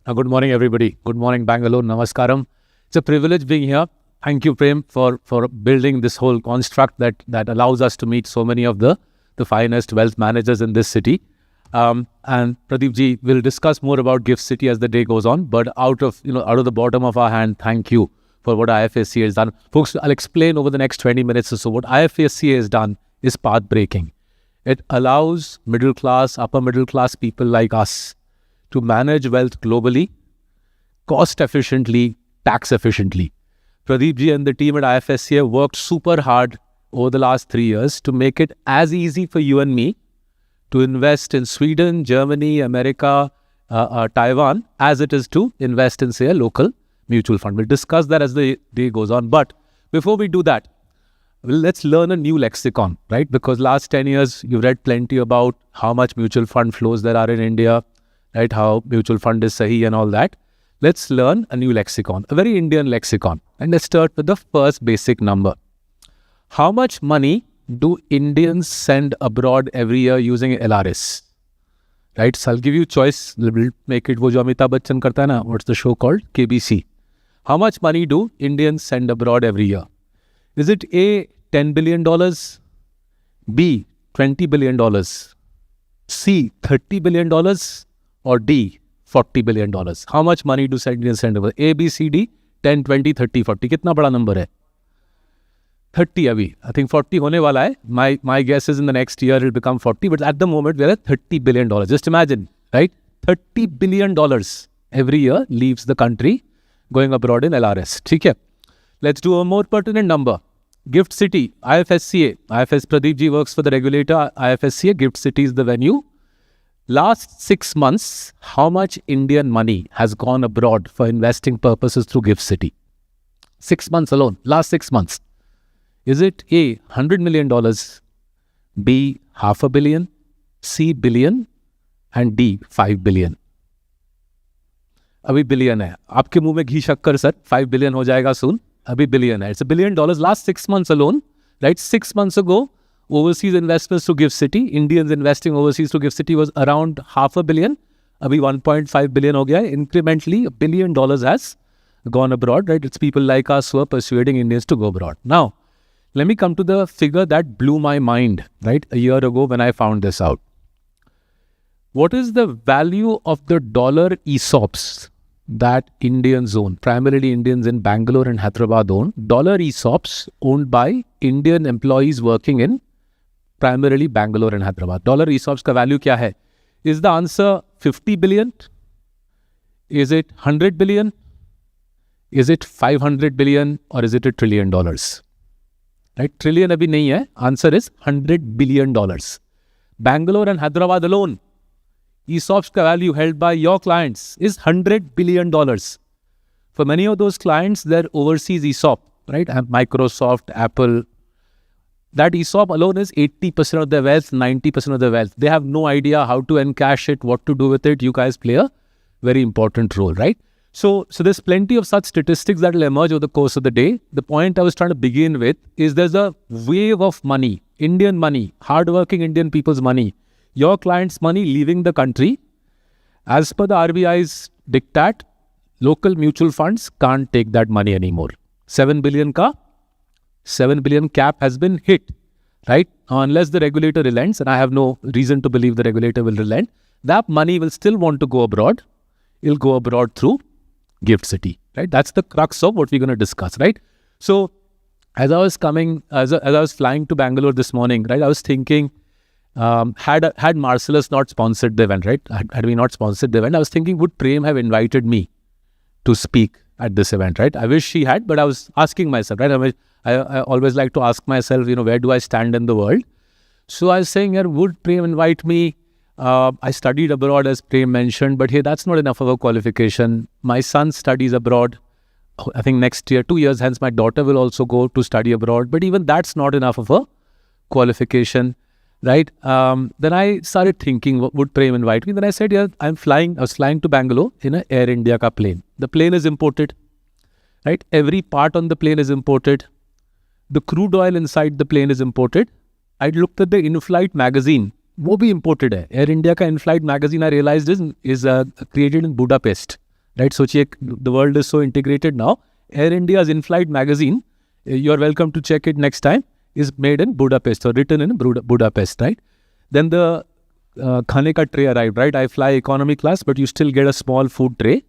Good morning, everybody. Good morning, Bangalore. Namaskaram. It's a privilege being here. Thank you, Prem, for building this whole construct that allows us to meet so many of the finest wealth managers in this city. And Pradeep ji will discuss more about Gift City as the day goes on. But out of the bottom of our hand, thank you for what IFSC has done, folks. I'll explain over the next 20 minutes or so. What IFSC has done is path breaking. It allows middle class, upper middle class people like us to manage wealth globally, cost efficiently, tax efficiently. Pradeep ji and the team at IFSC have worked super hard over the last 3 years to make it as easy for you and me to invest in Sweden, Germany, America, Taiwan, as it is to invest in, say, a local mutual fund. We'll discuss that as the day goes on. But before we do that, let's learn a new lexicon, right? Because last 10 years, you've read plenty about how much mutual fund flows there are in India, right? How mutual fund is sahi and all that. Let's learn a new lexicon, a very Indian lexicon. And let's start with the first basic number. How much money do Indians send abroad every year using LRS? Right? So I'll give you choice. We'll make it wo jo Amitabh Bachchan karta hai na. What's the show called? KBC. How much money do Indians send abroad every year? Is it A, $10 billion, B, $20 billion, C, $30 billion, or D, $40 billion? How much money do Indians send abroad? A, B, C, D, 10, 20, 30, 40. कितना बड़ा number है? 30 अभी. I think 40 होने वाला है. My guess is in the next year it will become 40. But at the moment we are at $30 billion. Just imagine, right? $30 billion every year leaves the country going abroad in LRS. ठीक है? Let's do a more pertinent number. Gift City, IFSCA. Pradeep ji works for the regulator, IFSCA. Gift City is the venue. Last 6 months, how much Indian money has gone abroad for investing purposes through Gift City? 6 months alone. Last 6 months. Is it A, $100 million, B, $500 million, C, billion, and D, $5 billion? अभी billion है. आपके मुंह में घी शक्कर sir. 5 billion हो जाएगा soon. अभी billion है. It's $1 billion. Last 6 months alone, right? 6 months ago, overseas investments to Gift City, Indians investing overseas to Gift City was around $500 million. Abhi 1.5 billion ho gaya. Incrementally, $1 billion has gone abroad, right? It's people like us who are persuading Indians to go abroad. Now, let me come to the figure that blew my mind, right? A year ago when I found this out. What is the value of the dollar ESOPs that Indians own? Primarily Indians in Bangalore and Hyderabad own. Dollar ESOPs owned by Indian employees working in primarily Bangalore and Hyderabad. Dollar ESOPs ka value kya hai? Is the answer 50 billion? Is it 100 billion? Is it 500 billion? Or is it $1 trillion? Right? Trillion abhi nahi hai. Answer is $100 billion. Bangalore and Hyderabad alone, ESOPs ka value held by your clients is $100 billion. For many of those clients, their overseas ESOP, right? Microsoft, Apple, that ESOP alone is 80% of their wealth, 90% of their wealth. They have no idea how to encash it, what to do with it. You guys play a very important role, right? So there's plenty of such statistics that will emerge over the course of the day. The point I was trying to begin with is there's a wave of money, Indian money, hardworking Indian people's money, your clients' money leaving the country. As per the RBI's diktat, local mutual funds can't take that money anymore. 7 billion cap has been hit, right? Unless the regulator relents, and I have no reason to believe the regulator will relent, that money will still want to go abroad. It'll go abroad through Gift City, right? That's the crux of what we're going to discuss, right? So as I was flying to Bangalore this morning, right, I was thinking, had Marcellus not sponsored the event, right? Had we not sponsored the event, I was thinking, would Prem have invited me to speak at this event, right? I wish she had, but I was asking myself, right? I always like to ask myself, where do I stand in the world? So I was saying, would Prem invite me? I studied abroad, as Prem mentioned, but hey, that's not enough of a qualification. My son studies abroad. I think next year, 2 years hence, my daughter will also go to study abroad. But even that's not enough of a qualification, right? Then I started thinking, would Prem invite me? Then I said, I was flying to Bangalore in an Air India ka plane. The plane is imported, right? Every part on the plane is imported. The crude oil inside the plane is imported. I looked at the in-flight magazine. वो भी imported है. Air India का in-flight magazine I realized is created in Budapest. right? सोचिए, the world is so integrated now. Air India's in-flight magazine, you're welcome to check it next time, is made in Budapest or written in Budapest, right? Then the khane ka tray arrived, right? I fly economy class, but you still get a small food tray.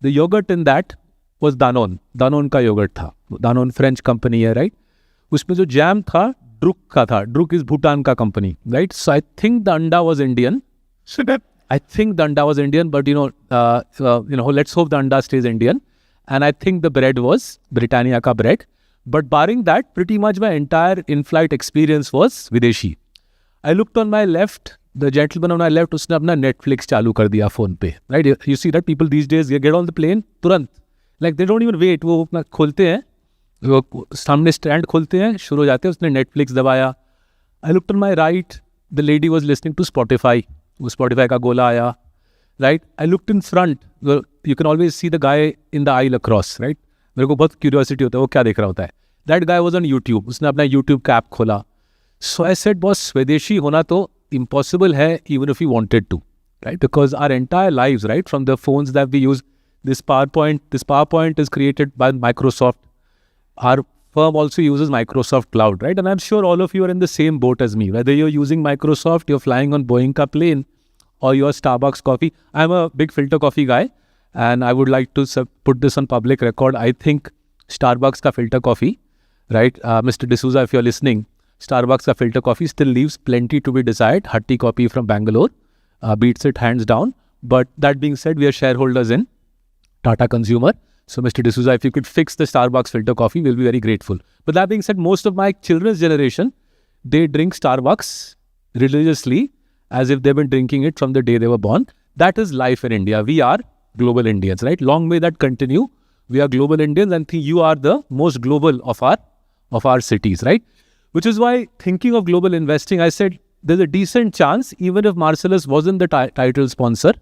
The yogurt in that was Danone. Danone का yogurt था. Danone French company है, right? उसमें जो jam था, Druk का था. Druk is Bhutan का company, right? So I think the anda was Indian. I think the anda was Indian, but let's hope the anda stays Indian. And I think the bread was Britannia ka bread. But barring that, pretty much my entire in-flight experience was Videshi. I looked on my left, the gentleman on my left, उसने अपना Netflix चालू कर दिया phone पे, right? You see that people these days, they get on the plane, तुरंत, like they don't even wait, वो अपना खोलते हैं, वो सामने stand खोलते हैं, शुरू हो जाते हैं, उसने Netflix दबाया. I looked on my right, the lady was listening to Spotify, वो Spotify का गोला आया, right? I looked in front, you can always see the guy in the aisle across, right? मेरे को बहुत curiosity होता है, वो क्या देख रहा होता है. That guy was on YouTube, उसने अपना YouTube का app खोला. So I said, boss, Swadeshi होना तो impossible है, even if we wanted to, right? Because our entire lives, right, from the phones that we use, this PowerPoint is created by Microsoft. Our firm also uses Microsoft Cloud, right? And I'm sure all of you are in the same boat as me. Whether you're using Microsoft, you're flying on Boeing ka plane, or your Starbucks coffee. I'm a big filter coffee guy, and I would like to put this on public record. I think Starbucks ka filter coffee, right? Mr. D'Souza, if you're listening, Starbucks ka filter coffee still leaves plenty to be desired. Hatti Coffee from Bangalore beats it hands down. But that being said, we are shareholders in Tata Consumer. So Mr. D'Souza, if you could fix the Starbucks filter coffee, we'll be very grateful. But that being said, most of my children's generation, they drink Starbucks religiously as if they've been drinking it from the day they were born. That is life in India. We are global Indians, right? Long may that continue. We are global Indians, and you are the most global of our cities, right? Which is why, thinking of global investing, I said there's a decent chance, even if Marcellus wasn't the title sponsor,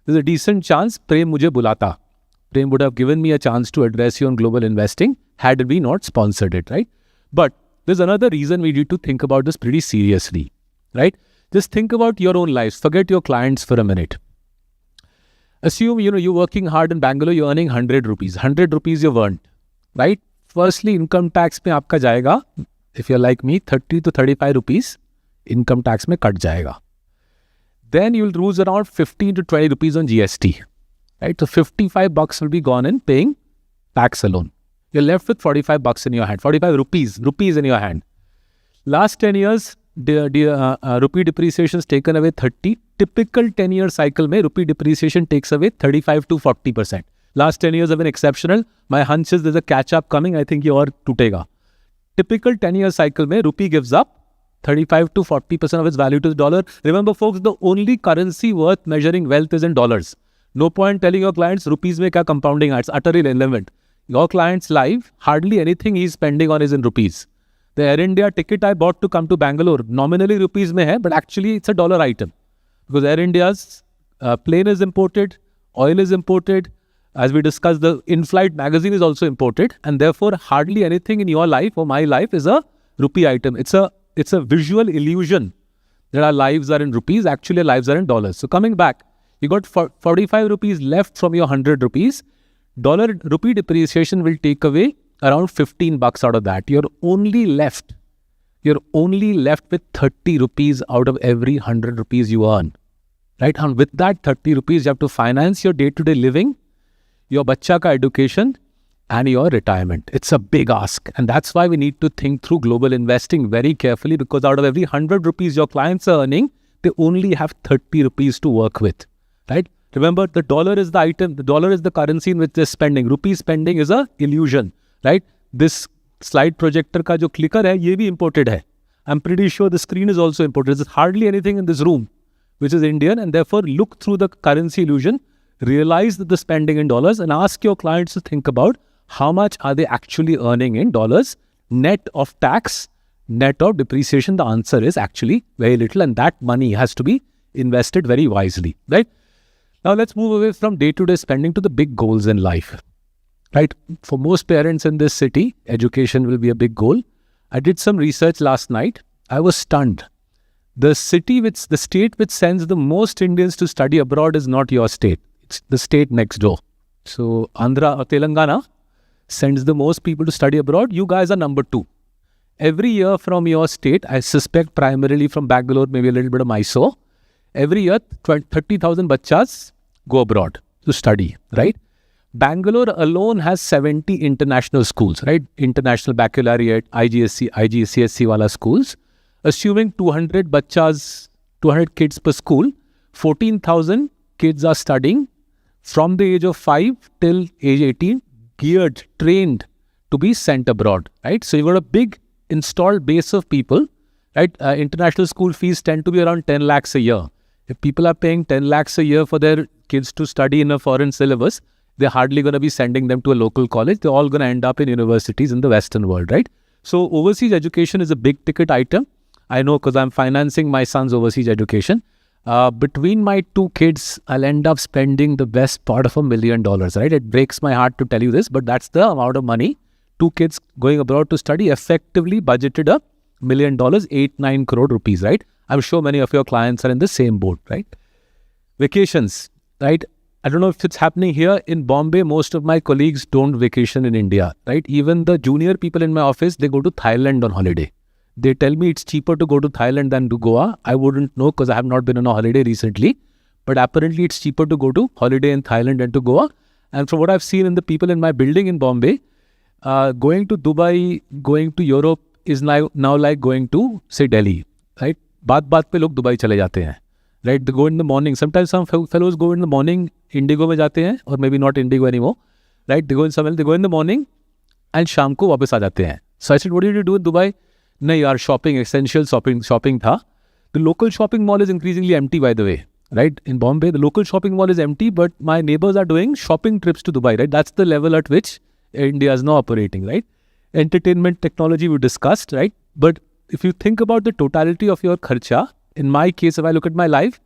there's a decent chance Prem mujhe bulata. Prem would have given me a chance to address you on global investing had we not sponsored it, right? But there's another reason we need to think about this pretty seriously, right? Just think about your own lives. Forget your clients for a minute. Assume, you're working hard in Bangalore, you're earning 100 rupees. 100 rupees you've earned, right? Firstly, income tax में आपका जाएगा, if you're like me, 30 to 35 rupees income tax में cut जाएगा. Then you'll lose around 15 to 20 rupees on GST, right? So 55 bucks will be gone in paying tax alone. You're left with 45 bucks in your hand, 45 rupees in your hand. Last 10 years, rupee depreciation has taken away 30. Typical 10-year cycle में rupee depreciation takes away 35 to 40%. Last 10 years have been exceptional. My hunch is there's a catch-up coming. I think ये और टूटेगा. Typical 10-year cycle में rupee gives up 35 to 40% of its value to the dollar. Remember, folks, the only currency worth measuring wealth is in dollars. No point telling your clients rupees में क्या compounding है. It's utterly irrelevant. Your client's life, hardly anything he's spending on is in rupees. The Air India ticket I bought to come to Bangalore, nominally rupees में है, but actually it's a dollar item. Because Air India's plane is imported, oil is imported. As we discussed, the in-flight magazine is also imported, and therefore hardly anything in your life or my life is a rupee item. It's a visual illusion that our lives are in rupees. Actually, our lives are in dollars. So coming back, you got 45 rupees left from your 100 rupees. Rupee depreciation will take away around 15 bucks out of that. You're only left with 30 rupees out of every 100 rupees you earn, right? And with that 30 rupees, you have to finance your day-to-day living, your bachcha ka education, and your retirement. It's a big ask. And that's why we need to think through global investing very carefully, because out of every 100 rupees your clients are earning, they only have 30 rupees to work with, right? Remember, the dollar is the item, the dollar is the currency in which they're spending. Rupee spending is a illusion, right? This slide projector ka jo clicker hai, ye bhi imported hai. I'm pretty sure the screen is also imported. There's hardly anything in this room which is Indian, and therefore look through the currency illusion, realize that the spending in dollars, and ask your clients to think about how much are they actually earning in dollars, net of tax, net of depreciation. The answer is actually very little, and that money has to be invested very wisely, right? Now let's move away from day-to-day spending to the big goals in life, right? For most parents in this city, education will be a big goal. I did some research last night. I was stunned. The state which sends the most Indians to study abroad is not your state. It's the state next door. So Andhra or Telangana sends the most people to study abroad. You guys are number 2. Every year from your state, I suspect primarily from Bangalore, maybe a little bit of Mysore, every year 30,000 bachas go abroad to study, right? Bangalore alone has 70 international schools, right? International Baccalaureate, IGCSE wala schools. Assuming 200 bachas, 200 kids per school, 14,000 kids are studying from the age of 5 till age 18, geared, trained to be sent abroad, right? So you've got a big installed base of people, right? International school fees tend to be around 10 lakhs a year. If people are paying 10 lakhs a year for their kids to study in a foreign syllabus, they're hardly going to be sending them to a local college. They're all going to end up in universities in the Western world, right? So overseas education is a big ticket item. I know because I'm financing my son's overseas education. Between my 2 kids, I'll end up spending the best part of $1 million, right? It breaks my heart to tell you this, but that's the amount of money 2 kids going abroad to study effectively budgeted $1 million, 8-9 crore rupees, right? I'm sure many of your clients are in the same boat, right? Vacations, right? I don't know if it's happening here in Bombay. Most of my colleagues don't vacation in India, right? Even the junior people in my office, they go to Thailand on holiday. They tell me it's cheaper to go to Thailand than to Goa. I wouldn't know because I have not been on a holiday recently. But apparently it's cheaper to go to holiday in Thailand than to Goa. And from what I've seen in the people in my building in Bombay, going to Dubai, going to Europe is now like going to, say, Delhi, right? बात पे लोग Dubai चले जाते हैं, right? They go in the morning. Sometimes some fellows go in the morning, Indigo में जाते हैं, or maybe not Indigo anymore, right? They go in the morning and शाम को वापस आ जाते हैं. So I said, what did you do in Dubai? नहीं यार, shopping, essential shopping था. The local shopping mall is increasingly empty, by the way, right? In Bombay, the local shopping mall is empty, but my neighbors are doing shopping trips to Dubai, right? That's the level at which India is now operating, right? Entertainment technology we discussed, right? But if you think about the totality of your kharcha, in my case, if I look at my life,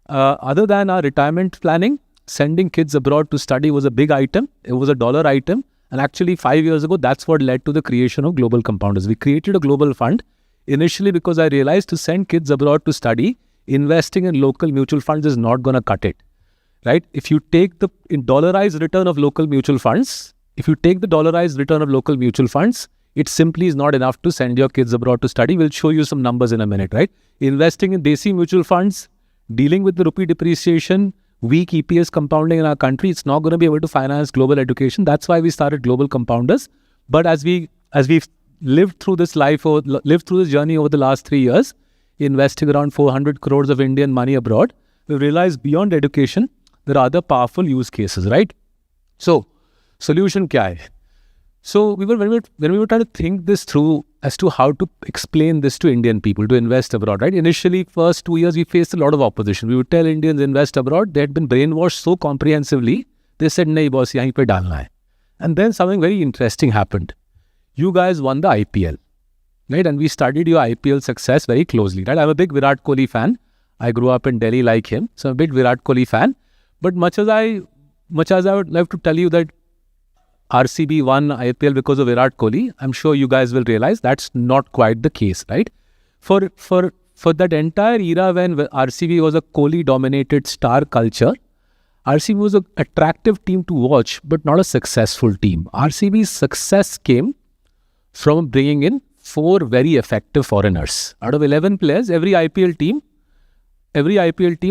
other than our retirement planning, sending kids abroad to study was a big item. It was a dollar item. And actually 5 years ago, that's what led to the creation of Global Compounders. We created a global fund initially because I realized to send kids abroad to study, investing in local mutual funds is not going to cut it, right? If you take the dollarized return of local mutual funds, it simply is not enough to send your kids abroad to study. We'll show you some numbers in a minute, right? Investing in Desi mutual funds, dealing with the rupee depreciation, weak EPS compounding in our country, it's not going to be able to finance global education. That's why we started Global Compounders. But as we've lived through this journey over the last 3 years, investing around 400 crores of Indian money abroad, we've realized beyond education, there are other powerful use cases, right? So, solution kya hai? So when we were trying to think this through as to how to explain this to Indian people to invest abroad, right? Initially, first 2 years, we faced a lot of opposition. We would tell Indians invest abroad. They had been brainwashed so comprehensively. They said, "Nahi boss, yahin pe dalna hai." And then something very interesting happened. You guys won the IPL, right? And we studied your IPL success very closely, right? I'm a big Virat Kohli fan. I grew up in Delhi like him, so I'm a big Virat Kohli fan. But much as I would love to tell you that RCB won IPL because of Virat Kohli, I'm sure you guys will realize that's not quite the case, right? For that entire era when RCB was a Kohli-dominated star culture, RCB was an attractive team to watch, but not a successful team. RCB's success came from bringing in 4 very effective foreigners. Out of 11 players, every IPL team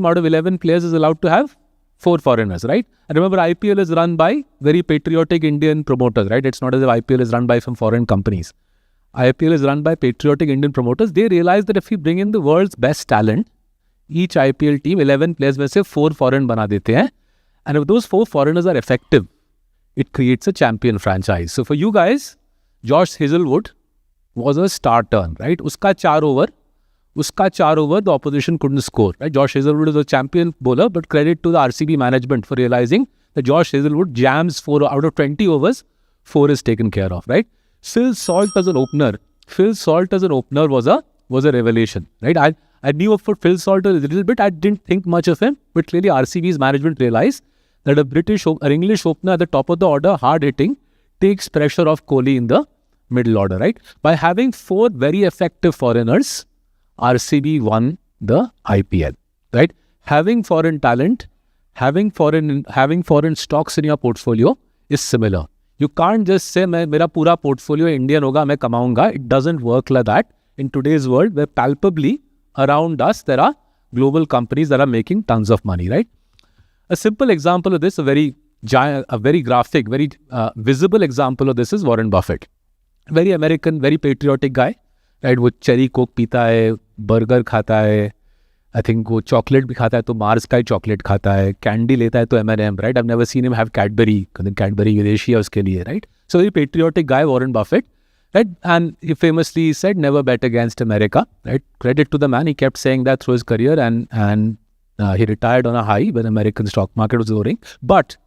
out of 11 players is allowed to have 4 foreigners, right? And remember, IPL is run by very patriotic Indian promoters, right? It's not as if IPL is run by some foreign companies. IPL is run by patriotic Indian promoters. They realize that if we bring in the world's best talent, each IPL team, 11 players में से 4 foreign बना देते हैं. And if those 4 foreigners are effective, it creates a champion franchise. So for you guys, Josh Hazelwood was a star turn, right? Uska 4 over, the opposition couldn't score, right? Josh Hazelwood is a champion bowler, but credit to the RCB management for realizing that Josh Hazelwood jams 4 out of 20 overs, 4 is taken care of, right? Phil Salt as an opener was a revelation, right? I knew of Phil Salt a little bit. I didn't think much of him, but clearly RCB's management realized that an English opener at the top of the order, hard hitting, takes pressure off Kohli in the middle order, right? By having 4 very effective foreigners, RCB won the IPL, right? Having foreign talent, having foreign stocks in your portfolio is similar. You can't just say मेरा पूरा portfolio Indian होगा, मैं कमाऊंगा. It doesn't work like that in today's world, where palpably around us there are global companies that are making tons of money, right? A simple example of this, a very graphic, very visible example of this is Warren Buffett. Very American, very patriotic guy, right? वो cherry coke पीता है, burger खाता है, I think वो chocolate भी खाता है तो Mars का ही chocolate खाता है, candy लेता है तो M&M, right? I've never seen him have Cadbury, Cadbury विदेशी है उसके लिए, right? So very patriotic guy, Warren Buffett, right? And he famously said, never bet against America, right? Credit to the man, he kept saying that through his career, and he retired on a high when American stock market was soaring. But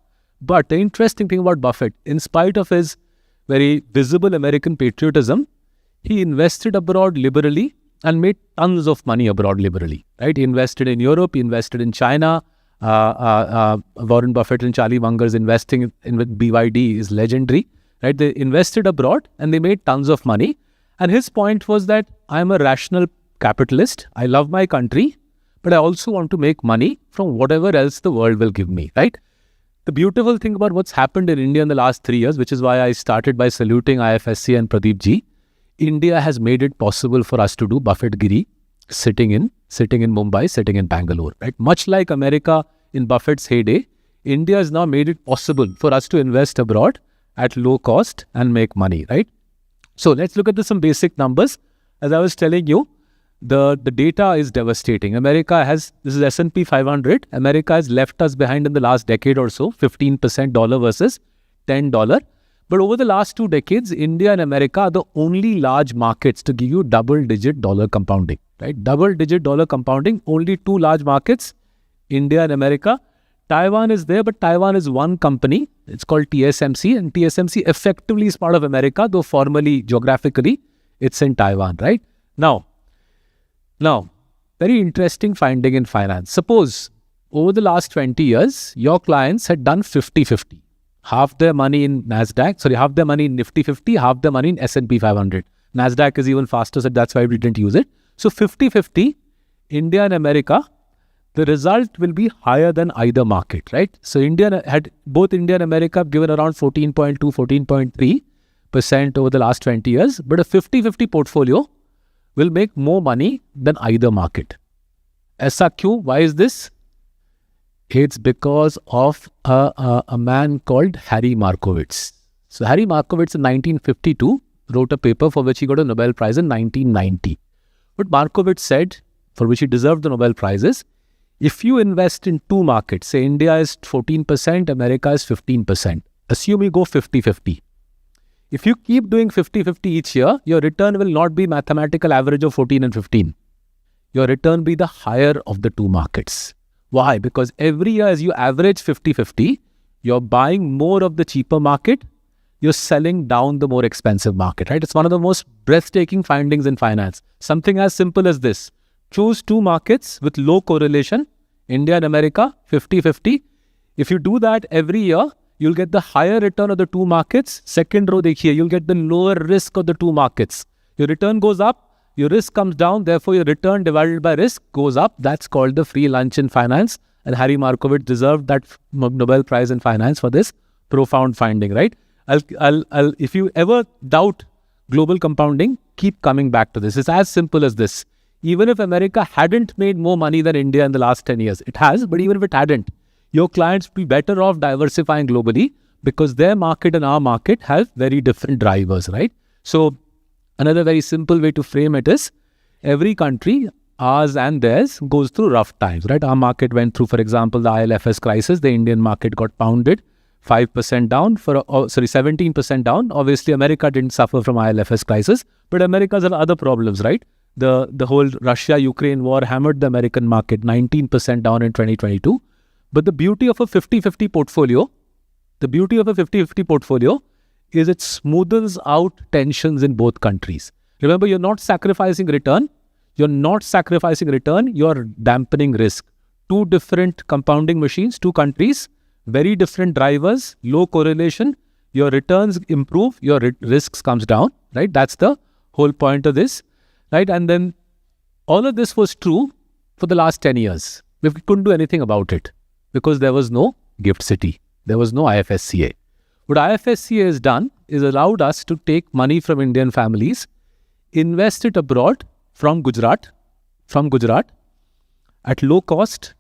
the interesting thing about Buffett, in spite of his very visible American patriotism, he invested abroad liberally and made tons of money abroad liberally, right? He invested in Europe, he invested in China. Warren Buffett and Charlie Munger's investing in with BYD is legendary, right? They invested abroad and they made tons of money. And his point was that I'm a rational capitalist. I love my country, but I also want to make money from whatever else the world will give me, right? The beautiful thing about what's happened in India in the last 3 years, which is why I started by saluting IFSC and Pradeep ji, India has made it possible for us to do Buffettgiri sitting in Mumbai, sitting in Bangalore, right? Much like America in Buffett's heyday, India has now made it possible for us to invest abroad at low cost and make money, right? So let's look at some basic numbers. As I was telling you, the data is devastating. This is S&P 500. America has left us behind in the last decade or so, 15% dollar versus $10. But over the last 2 decades, India and America are the only large markets to give you double-digit dollar compounding, right? Double-digit dollar compounding, only 2 large markets, India and America. Taiwan is there, but Taiwan is one company. It's called TSMC, and TSMC effectively is part of America, though formally, geographically, it's in Taiwan, right? Now, very interesting finding in finance. Suppose over the last 20 years, your clients had done 50-50. Half their money in half their money in Nifty 50, half their money in S&P 500. NASDAQ is even faster, so that's why we didn't use it. So 50-50, India and America, the result will be higher than either market, right? So both India and America have given around 14.2, 14.3% over the last 20 years, but a 50-50 portfolio will make more money than either market. Aisa kyun? Why is this? It's because of a man called Harry Markowitz. So Harry Markowitz in 1952 wrote a paper for which he got a Nobel Prize in 1990. What Markowitz said, for which he deserved the Nobel Prize, is if you invest in 2 markets, say India is 14%, America is 15%, assume you go 50-50. If you keep doing 50-50 each year, your return will not be mathematical average of 14 and 15. Your return will be the higher of the 2 markets. Why? Because every year as you average 50-50, you're buying more of the cheaper market, you're selling down the more expensive market, right? It's one of the most breathtaking findings in finance. Something as simple as this. Choose 2 markets with low correlation, India and America, 50-50. If you do that every year, you'll get the higher return of the 2 markets. Second row, dekhiye, you'll get the lower risk of the 2 markets. Your return goes up, your risk comes down, therefore your return divided by risk goes up. That's called the free lunch in finance. And Harry Markowitz deserved that Nobel Prize in finance for this profound finding, right? If you ever doubt global compounding, keep coming back to this. It's as simple as this. Even if America hadn't made more money than India in the last 10 years, it has, but even if it hadn't, your clients would be better off diversifying globally because their market and our market have very different drivers, right? So another very simple way to frame it is every country, ours and theirs, goes through rough times, right? Our market went through, for example, the IL&FS crisis. The Indian market got pounded, 5% down, 17% down. Obviously, America didn't suffer from IL&FS crisis, but America's had other problems, right? The whole Russia-Ukraine war hammered the American market, 19% down in 2022. But the beauty of a 50-50 portfolio, is it smoothens out tensions in both countries. Remember, you're not sacrificing return. You're dampening risk. 2 different compounding machines, 2 countries, very different drivers, low correlation. Your returns improve, your risks comes down, right? That's the whole point of this, right? And then all of this was true for the last 10 years. We couldn't do anything about it. because there was no GIFT City. There was no IFSCA. What IFSCA has done is allowed us to take money from Indian families, invest it abroad from Gujarat at low cost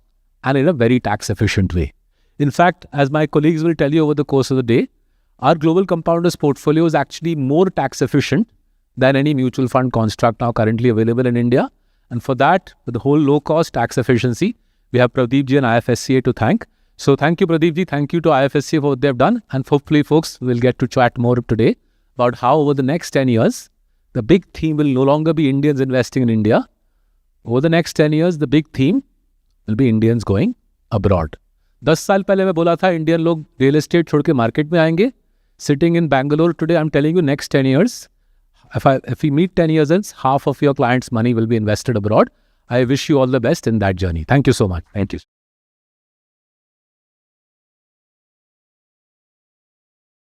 and in a very tax efficient way. In fact, as my colleagues will tell you over the course of the day, our global compounders portfolio is actually more tax efficient than any mutual fund construct now currently available in India. And for that, with the whole low cost tax efficiency, we have Pradeep ji and IFSCA to thank. So thank you, Pradeep ji. Thank you to IFSCA for what they've done. And hopefully, folks, will get to chat more today about how over the next 10 years, the big theme will no longer be Indians investing in India. Over the next 10 years, the big theme will be Indians going abroad. 10 साल पहले मैं बोला था Indian लोग real estate छोड़ के market में आएंगे. Sitting in Bangalore today, I'm telling you, next 10 years, if we meet 10 years hence, half of your clients' money will be invested abroad. I wish you all the best in that journey. Thank you so much. Thank you.